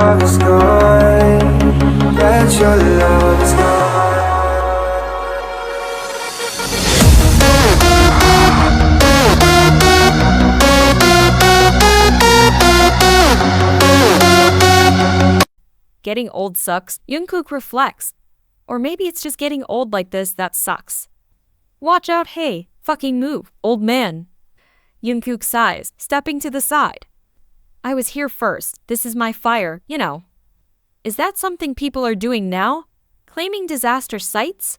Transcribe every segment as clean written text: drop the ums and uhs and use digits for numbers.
love is gone, that your love is gone. Getting old sucks, Jungkook reflects. Or maybe it's just getting old like this that sucks. Watch out, hey, fucking move, old man. Jungkook sighs, stepping to the side. I was here first, this is my fire, you know. Is that something people are doing now? Claiming disaster sites?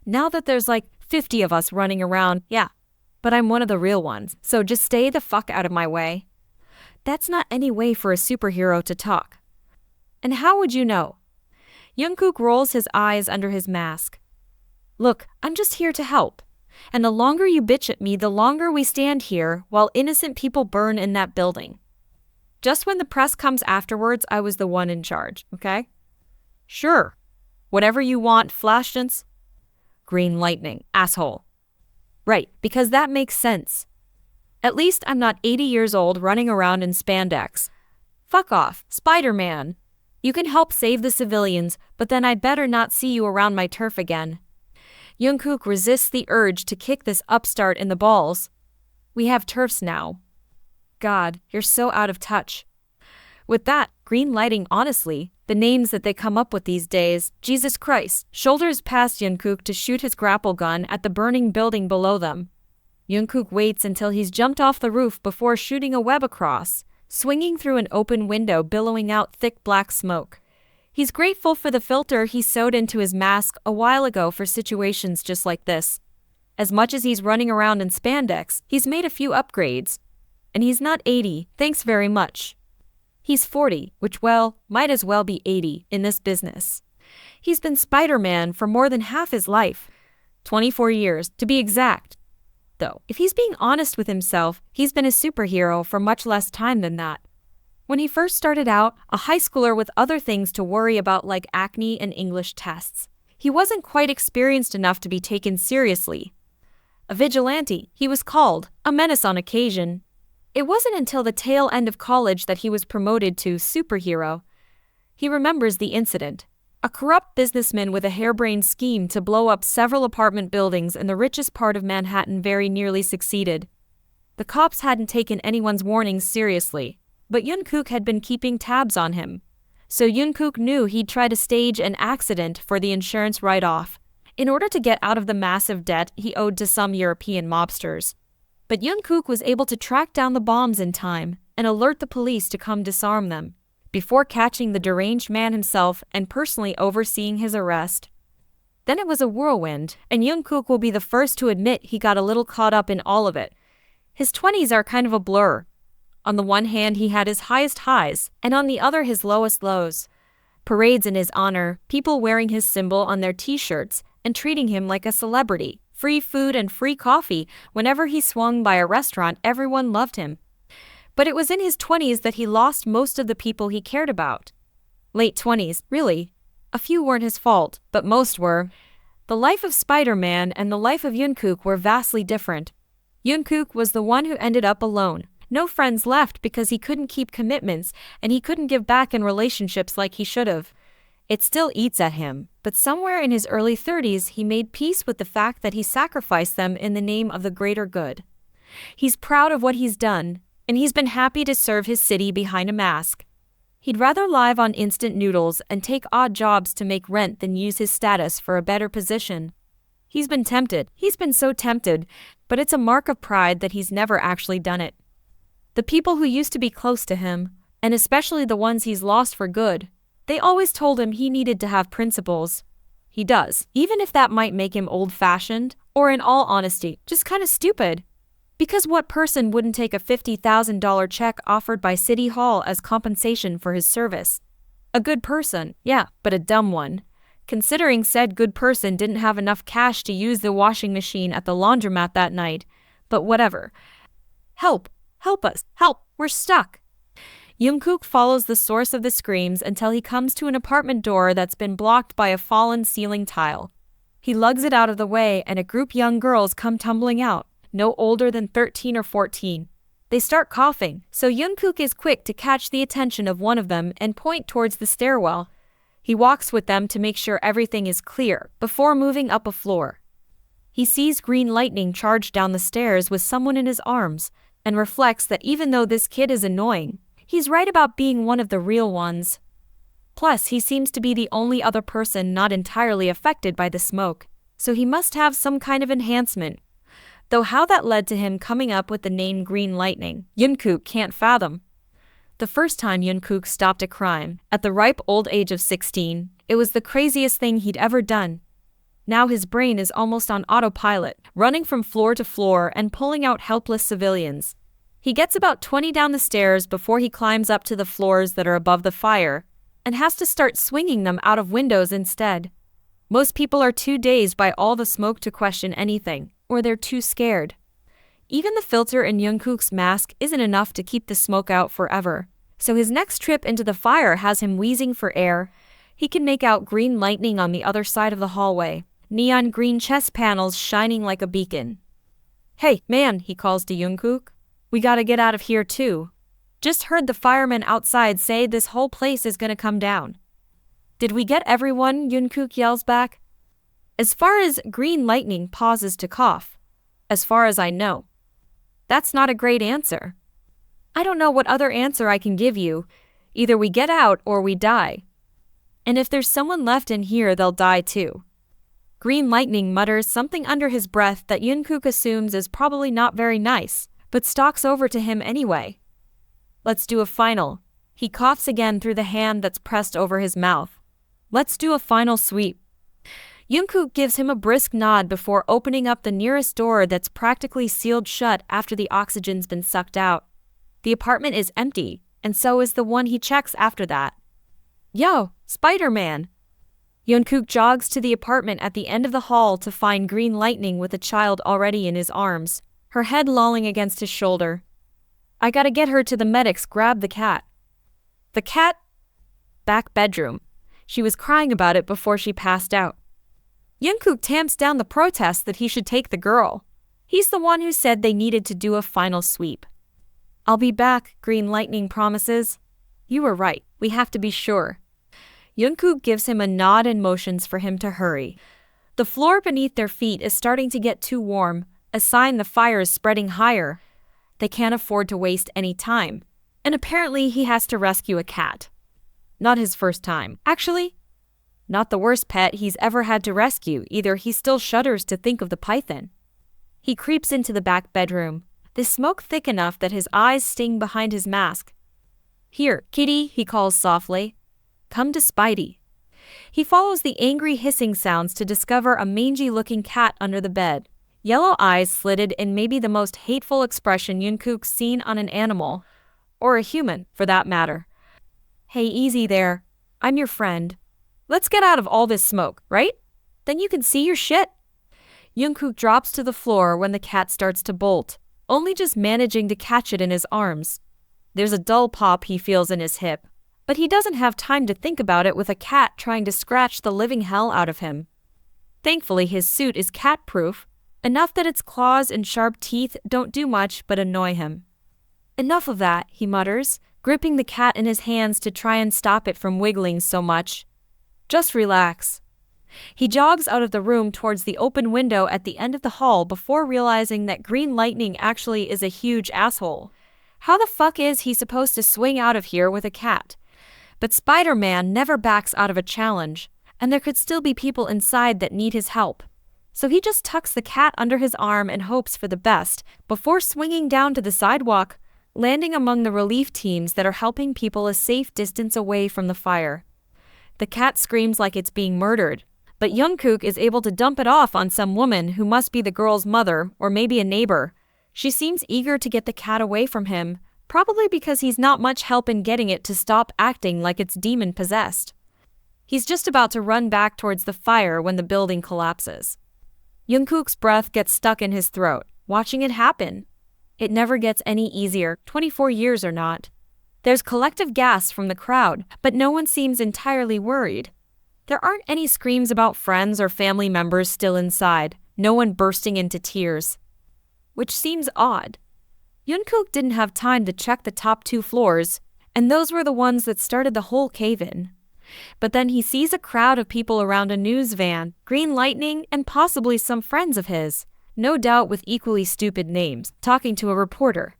Now that there's like 50 of us running around, yeah. But I'm one of the real ones, so just stay the fuck out of my way. That's not any way for a superhero to talk. And how would you know? Jungkook rolls his eyes under his mask. Look, I'm just here to help. And the longer you bitch at me, the longer we stand here while innocent people burn in that building. Just when the press comes afterwards, I was the one in charge, okay? Sure. Whatever you want, Flashdance. Green lightning, asshole. Right, because that makes sense. At least I'm not 80 years old running around in spandex. Fuck off, Spiderman. You can help save the civilians, but then I'd better not see you around my turf again. Jungkook resists the urge to kick this upstart in the balls. We have turfs now. God, you're so out of touch. With that, green lighting, honestly, the names that they come up with these days, Jesus Christ, shoulders past Jungkook to shoot his grapple gun at the burning building below them. Jungkook waits until he's jumped off the roof before shooting a web across, swinging through an open window billowing out thick black smoke. He's grateful for the filter he sewed into his mask a while ago for situations just like this. As much as he's running around in spandex, he's made a few upgrades. And he's not 80, thanks very much. He's 40, which, well, might as well be 80 in this business. He's been Spider-Man for more than half his life. 24 years, to be exact. Though, if he's being honest with himself, he's been a superhero for much less time than that. When he first started out, a high schooler with other things to worry about like acne and English tests, he wasn't quite experienced enough to be taken seriously. A vigilante, he was called, a menace on occasion. It wasn't until the tail end of college that he was promoted to superhero. He remembers the incident. A corrupt businessman with a harebrained scheme to blow up several apartment buildings in the richest part of Manhattan very nearly succeeded. The cops hadn't taken anyone's warnings seriously, but Jungkook had been keeping tabs on him. So Jungkook knew he'd try to stage an accident for the insurance write-off, in order to get out of the massive debt he owed to some European mobsters. But Jungkook was able to track down the bombs in time and alert the police to come disarm them, before catching the deranged man himself and personally overseeing his arrest. Then it was a whirlwind, and Jungkook will be the first to admit he got a little caught up in all of it. His 20s are kind of a blur. On the one hand, he had his highest highs, and on the other his lowest lows. Parades in his honor, people wearing his symbol on their t-shirts, and treating him like a celebrity. Free food and free coffee. Whenever he swung by a restaurant, everyone loved him. But it was in his 20s that he lost most of the people he cared about. Late 20s, really. A few weren't his fault, but most were. The life of Spider-Man and the life of Jungkook were vastly different. Jungkook was the one who ended up alone. No friends left because he couldn't keep commitments, and he couldn't give back in relationships like he should have. It still eats at him, but somewhere in his early 30s he made peace with the fact that he sacrificed them in the name of the greater good. He's proud of what he's done, and he's been happy to serve his city behind a mask. He'd rather live on instant noodles and take odd jobs to make rent than use his status for a better position. He's been tempted, he's been so tempted, but it's a mark of pride that he's never actually done it. The people who used to be close to him, and especially the ones he's lost for good, they always told him he needed to have principles. He does, even if that might make him old-fashioned, or in all honesty, just kind of stupid. Because what person wouldn't take a $50,000 check offered by City Hall as compensation for his service? A good person, yeah, but a dumb one. Considering said good person didn't have enough cash to use the washing machine at the laundromat that night. But whatever. Help! Help us! Help! We're stuck! Jungkook follows the source of the screams until he comes to an apartment door that's been blocked by a fallen ceiling tile. He lugs it out of the way and a group young girls come tumbling out, no older than 13 or 14. They start coughing, so Jungkook is quick to catch the attention of one of them and point towards the stairwell. He walks with them to make sure everything is clear before moving up a floor. He sees green lightning charge down the stairs with someone in his arms, and reflects that even though this kid is annoying, he's right about being one of the real ones. Plus, he seems to be the only other person not entirely affected by the smoke, so he must have some kind of enhancement. Though how that led to him coming up with the name Green Lightning, Jungkook can't fathom. The first time Jungkook stopped a crime, at the ripe old age of 16, it was the craziest thing he'd ever done. Now his brain is almost on autopilot, running from floor to floor and pulling out helpless civilians. He gets about 20 down the stairs before he climbs up to the floors that are above the fire, and has to start swinging them out of windows instead. Most people are too dazed by all the smoke to question anything, or they're too scared. Even the filter in Jungkook's mask isn't enough to keep the smoke out forever, so his next trip into the fire has him wheezing for air. He can make out green lightning on the other side of the hallway, neon green chest panels shining like a beacon. "Hey, man," he calls to Jungkook. "We gotta get out of here too. Just heard the firemen outside say this whole place is gonna come down." "Did we get everyone?" Jungkook yells back. "As far as Green Lightning pauses to cough. As far as I know." That's not a great answer. "I don't know what other answer I can give you. Either we get out or we die. And if there's someone left in here, they'll die too." Green Lightning mutters something under his breath that Jungkook assumes is probably not very nice, but stalks over to him anyway. "Let's do a final." He coughs again through the hand that's pressed over his mouth. "Let's do a final sweep." Jungkook gives him a brisk nod before opening up the nearest door that's practically sealed shut after the oxygen's been sucked out. The apartment is empty, and so is the one he checks after that. "Yo, Spiderman!" Jungkook jogs to the apartment at the end of the hall to find Green Lightning with a child already in his arms, her head lolling against his shoulder. "I gotta get her to the medics, grab the cat." "The cat?" "Back bedroom. She was crying about it before she passed out." Jungkook tamps down the protest that he should take the girl. He's the one who said they needed to do a final sweep. "I'll be back," Green Lightning promises. "You were right, we have to be sure." Jungkook gives him a nod and motions for him to hurry. The floor beneath their feet is starting to get too warm, a sign the fire is spreading higher. They can't afford to waste any time. And apparently he has to rescue a cat. Not his first time. Actually, not the worst pet he's ever had to rescue either. He still shudders to think of the python. He creeps into the back bedroom, the smoke thick enough that his eyes sting behind his mask. "Here, kitty," he calls softly. "Come to Spidey." He follows the angry hissing sounds to discover a mangy-looking cat under the bed, yellow eyes slitted in maybe the most hateful expression Jungkook's seen on an animal, or a human, for that matter. "Hey, easy there. I'm your friend. Let's get out of all this smoke, right? Then you can see your shit." Jungkook drops to the floor when the cat starts to bolt, only just managing to catch it in his arms. There's a dull pop he feels in his hip, but he doesn't have time to think about it with a cat trying to scratch the living hell out of him. Thankfully, his suit is cat-proof, enough that its claws and sharp teeth don't do much but annoy him. "Enough of that," he mutters, gripping the cat in his hands to try and stop it from wiggling so much. "Just relax." He jogs out of the room towards the open window at the end of the hall before realizing that Green Lightning actually is a huge asshole. How the fuck is he supposed to swing out of here with a cat? But Spider-Man never backs out of a challenge, and there could still be people inside that need his help. So he just tucks the cat under his arm and hopes for the best before swinging down to the sidewalk, landing among the relief teams that are helping people a safe distance away from the fire. The cat screams like it's being murdered, but Jungkook is able to dump it off on some woman who must be the girl's mother or maybe a neighbor. She seems eager to get the cat away from him, probably because he's not much help in getting it to stop acting like it's demon-possessed. He's just about to run back towards the fire when the building collapses. Jungkook's breath gets stuck in his throat, watching it happen. It never gets any easier, 24 years or not. There's collective gasps from the crowd, but no one seems entirely worried. There aren't any screams about friends or family members still inside, no one bursting into tears. Which seems odd. Jungkook didn't have time to check the top 2 floors, and those were the ones that started the whole cave-in. But then he sees a crowd of people around a news van, Green Lightning, and possibly some friends of his, no doubt with equally stupid names, talking to a reporter.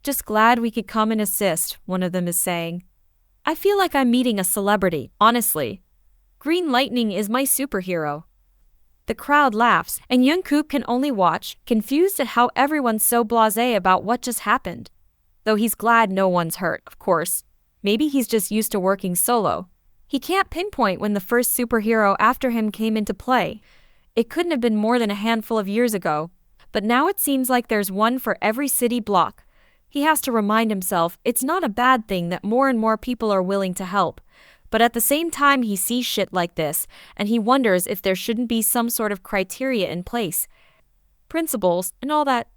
"Just glad we could come and assist," one of them is saying. "I feel like I'm meeting a celebrity, honestly. Green Lightning is my superhero." The crowd laughs, and Jungkook can only watch, confused at how everyone's so blasé about what just happened. Though he's glad no one's hurt, of course. Maybe he's just used to working solo. He can't pinpoint when the first superhero after him came into play. It couldn't have been more than a handful of years ago. But now it seems like there's one for every city block. He has to remind himself it's not a bad thing that more and more people are willing to help. But at the same time he sees shit like this, and he wonders if there shouldn't be some sort of criteria in place. Principles, and all that.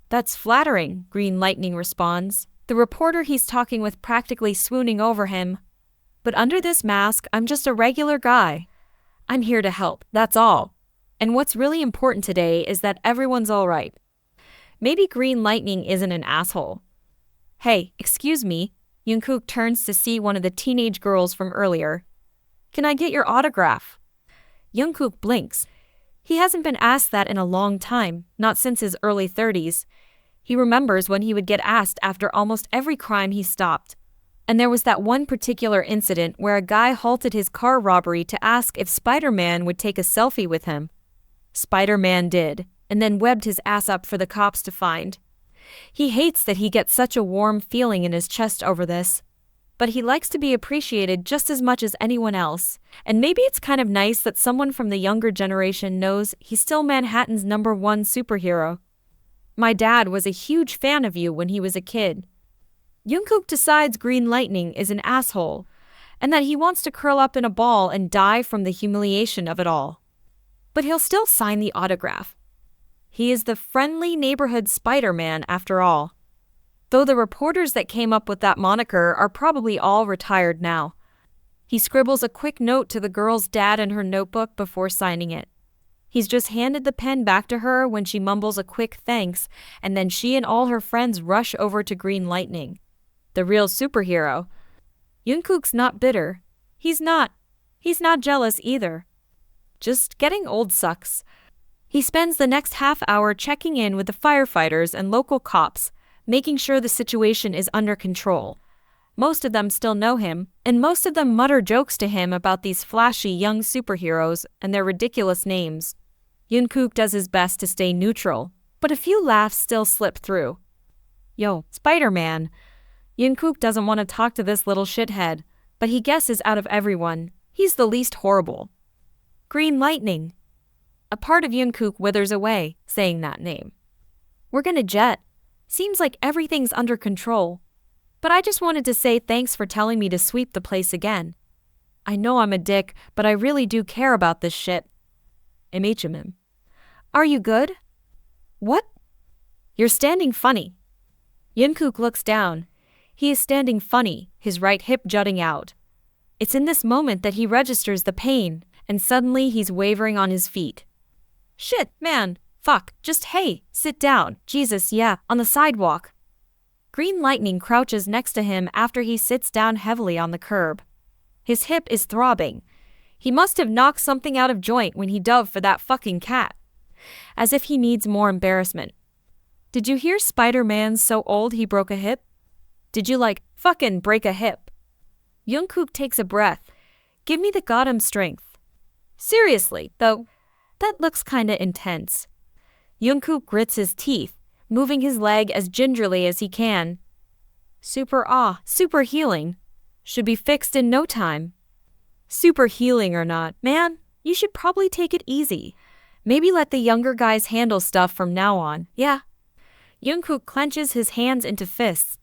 "That's flattering," Green Lightning responds, the reporter he's talking with practically swooning over him. "But under this mask, I'm just a regular guy. I'm here to help, that's all. And what's really important today is that everyone's alright." Maybe Green Lightning isn't an asshole. "Hey, excuse me." Jungkook turns to see one of the teenage girls from earlier. "Can I get your autograph?" Jungkook blinks. He hasn't been asked that in a long time, not since his early 30s. He remembers when he would get asked after almost every crime he stopped. And there was that one particular incident where a guy halted his car robbery to ask if Spiderman would take a selfie with him. Spiderman did, and then webbed his ass up for the cops to find. He hates that he gets such a warm feeling in his chest over this. But he likes to be appreciated just as much as anyone else, and maybe it's kind of nice that someone from the younger generation knows he's still Manhattan's #1 superhero. "My dad was a huge fan of you when he was a kid." Jungkook decides Green Lightning is an asshole, and that he wants to curl up in a ball and die from the humiliation of it all. But he'll still sign the autograph. He is the friendly neighborhood Spider-Man after all. Though the reporters that came up with that moniker are probably all retired now. He scribbles a quick note to the girl's dad in her notebook before signing it. He's just handed the pen back to her when she mumbles a quick thanks, and then she and all her friends rush over to Green Lightning, the real superhero. Jungkook's not bitter. He's not jealous either. Just getting old sucks. He spends the next half hour checking in with the firefighters and local cops, making sure the situation is under control. Most of them still know him, and most of them mutter jokes to him about these flashy young superheroes and their ridiculous names. Jungkook does his best to stay neutral, but a few laughs still slip through. "Yo, Spider-Man." Jungkook doesn't want to talk to this little shithead, but he guesses out of everyone, he's the least horrible. "Green Lightning." A part of Jungkook withers away, saying that name. "We're gonna jet. Seems like everything's under control. But I just wanted to say thanks for telling me to sweep the place again. I know I'm a dick, but I really do care about this shit." MHM. "Are you good?" "What?" "You're standing funny." Jungkook looks down. He is standing funny, his right hip jutting out. It's in this moment that he registers the pain, and suddenly he's wavering on his feet. "Shit, man, fuck, just hey, sit down, Jesus, yeah, on the sidewalk." Green Lightning crouches next to him after he sits down heavily on the curb. His hip is throbbing. He must have knocked something out of joint when he dove for that fucking cat. As if he needs more embarrassment. "Did you hear Spider-Man's so old he broke a hip? Did you fucking break a hip?" Jungkook takes a breath. "Give me the goddamn strength." "Seriously, though, that looks kinda intense." Jungkook grits his teeth, moving his leg as gingerly as he can. Super healing. Should be fixed in no time." "Super healing or not, man, you should probably take it easy. Maybe let the younger guys handle stuff from now on, yeah?" Jungkook clenches his hands into fists.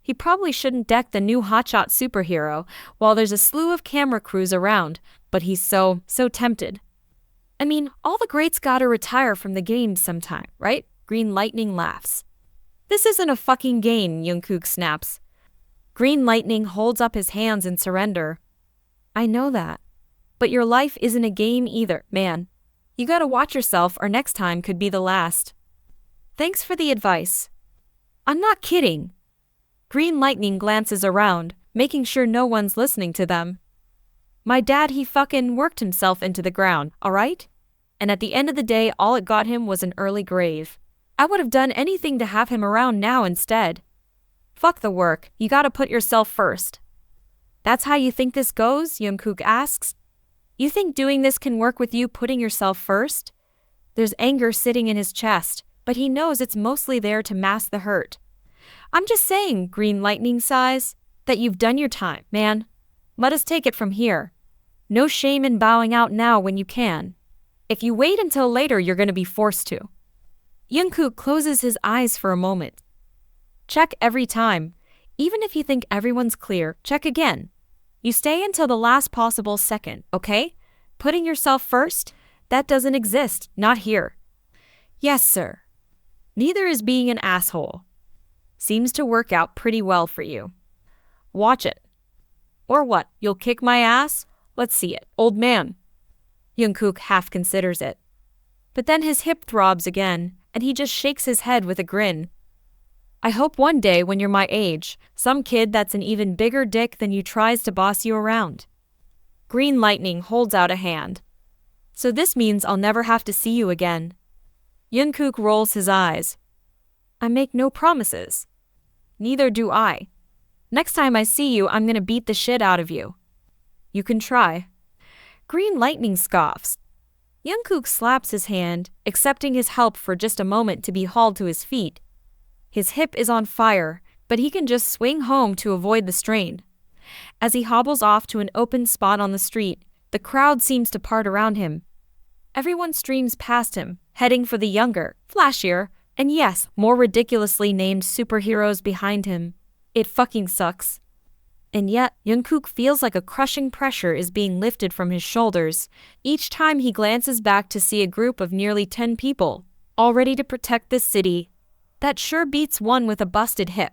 He probably shouldn't deck the new hotshot superhero while there's a slew of camera crews around, but he's so tempted. "I mean, all the greats gotta retire from the games sometime, right?" Green Lightning laughs. "This isn't a fucking game," Jungkook snaps. Green Lightning holds up his hands in surrender. "I know that. But your life isn't a game either, man. You gotta watch yourself or next time could be the last." "Thanks for the advice." I'm not kidding. Green Lightning glances around, making sure no one's listening to them. My dad, he fucking worked himself into the ground, alright? And at the end of the day, all it got him was an early grave. I would have done anything to have him around now instead. Fuck the work, you gotta put yourself first. That's how you think this goes? Jungkook asks. You think doing this can work with you putting yourself first? There's anger sitting in his chest, but he knows it's mostly there to mask the hurt. I'm just saying, Green Lightning sighs, that you've done your time, man. Let us take it from here. No shame in bowing out now when you can. If you wait until later, you're gonna be forced to. Jungkook closes his eyes for a moment. Check every time. Even if you think everyone's clear, check again. You stay until the last possible second, okay? Putting yourself first? That doesn't exist, not here. Yes, sir. Neither is being an asshole. Seems to work out pretty well for you. Watch it. Or what, you'll kick my ass? Let's see it, old man. Jungkook half considers it. But then his hip throbs again, and he just shakes his head with a grin. I hope one day when you're my age, some kid that's an even bigger dick than you tries to boss you around. Green Lightning holds out a hand. So this means I'll never have to see you again. Jungkook rolls his eyes. I make no promises. Neither do I. Next time I see you, I'm gonna beat the shit out of you. You can try. Green Lightning scoffs. Jungkook slaps his hand, accepting his help for just a moment to be hauled to his feet. His hip is on fire, but he can just swing home to avoid the strain. As he hobbles off to an open spot on the street, the crowd seems to part around him. Everyone streams past him, heading for the younger, flashier, and yes, more ridiculously named superheroes behind him. It fucking sucks. And yet, Jungkook feels like a crushing pressure is being lifted from his shoulders each time he glances back to see a group of nearly 10 people, all ready to protect this city. That sure beats one with a busted hip.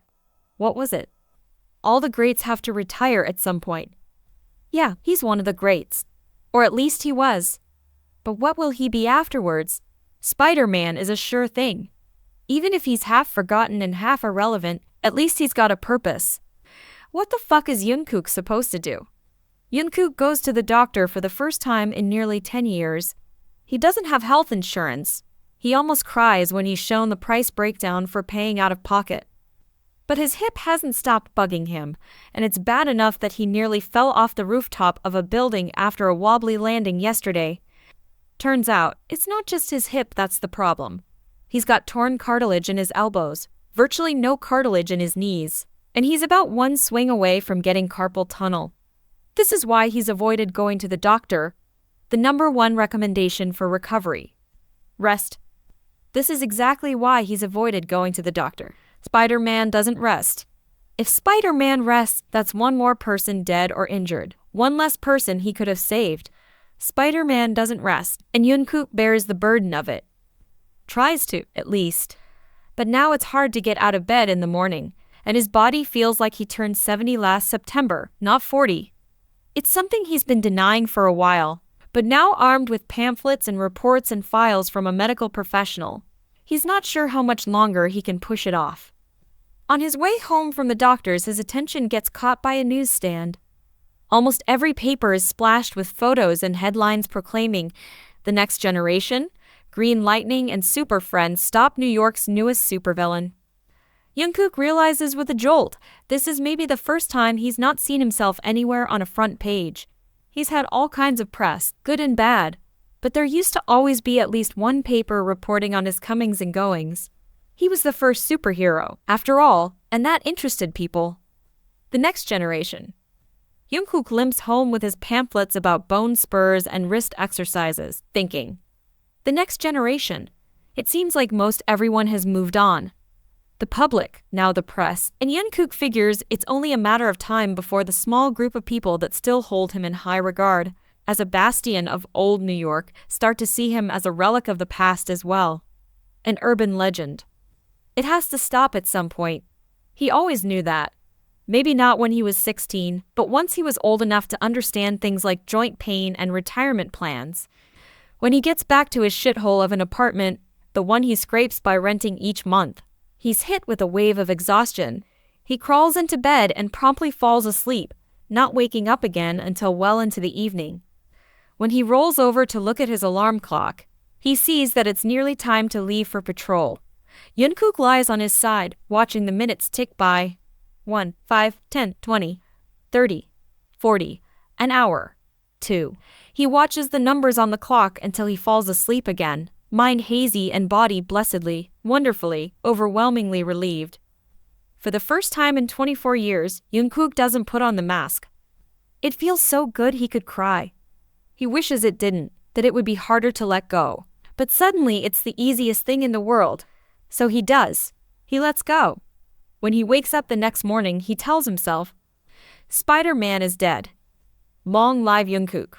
What was it? All the greats have to retire at some point. Yeah, he's one of the greats. Or at least he was. But what will he be afterwards? Spiderman is a sure thing. Even if he's half forgotten and half irrelevant, at least he's got a purpose. What the fuck is Jungkook supposed to do? Jungkook goes to the doctor for the first time in nearly 10 years. He doesn't have health insurance. He almost cries when he's shown the price breakdown for paying out of pocket. But his hip hasn't stopped bugging him, and it's bad enough that he nearly fell off the rooftop of a building after a wobbly landing yesterday. Turns out, it's not just his hip that's the problem. He's got torn cartilage in his elbows, virtually no cartilage in his knees, and he's about one swing away from getting carpal tunnel. This is why he's avoided going to the doctor. The #1 recommendation for recovery. Rest. This is exactly why he's avoided going to the doctor. Spider-Man doesn't rest. If Spider-Man rests, that's one more person dead or injured, one less person he could have saved. Spider-Man doesn't rest, and Jungkook bears the burden of it. Tries to, at least. But now it's hard to get out of bed in the morning, and his body feels like he turned 70 last September, not 40. It's something he's been denying for a while, but now armed with pamphlets and reports and files from a medical professional, he's not sure how much longer he can push it off. On his way home from the doctor's, his attention gets caught by a newsstand. Almost every paper is splashed with photos and headlines proclaiming, "The next generation, Green Lightning and Super Friends stop New York's newest supervillain." Jungkook realizes with a jolt, this is maybe the first time he's not seen himself anywhere on a front page. He's had all kinds of press, good and bad, but there used to always be at least one paper reporting on his comings and goings. He was the first superhero, after all, and that interested people. The next generation. Jungkook limps home with his pamphlets about bone spurs and wrist exercises, thinking, the next generation. It seems like most everyone has moved on. The public, now the press, and Jungkook figures it's only a matter of time before the small group of people that still hold him in high regard, as a bastion of old New York, start to see him as a relic of the past as well. An urban legend. It has to stop at some point. He always knew that. Maybe not when he was 16, but once he was old enough to understand things like joint pain and retirement plans. When he gets back to his shithole of an apartment, the one he scrapes by renting each month, He's hit with a wave of exhaustion. He crawls into bed and promptly falls asleep, not waking up again until well into the evening. When he rolls over to look at his alarm clock, he sees that it's nearly time to leave for patrol. Jungkook lies on his side, watching the minutes tick by. 1, 5, 10, 20, 30, 40, an hour. 2. He watches the numbers on the clock until he falls asleep again, mind hazy and body blessedly, wonderfully, overwhelmingly relieved. For the first time in 24 years, Jungkook doesn't put on the mask. It feels so good he could cry. He wishes it didn't, that it would be harder to let go. But suddenly it's the easiest thing in the world. So he does. He lets go. When he wakes up the next morning, he tells himself, Spider-Man is dead. Long live Jungkook.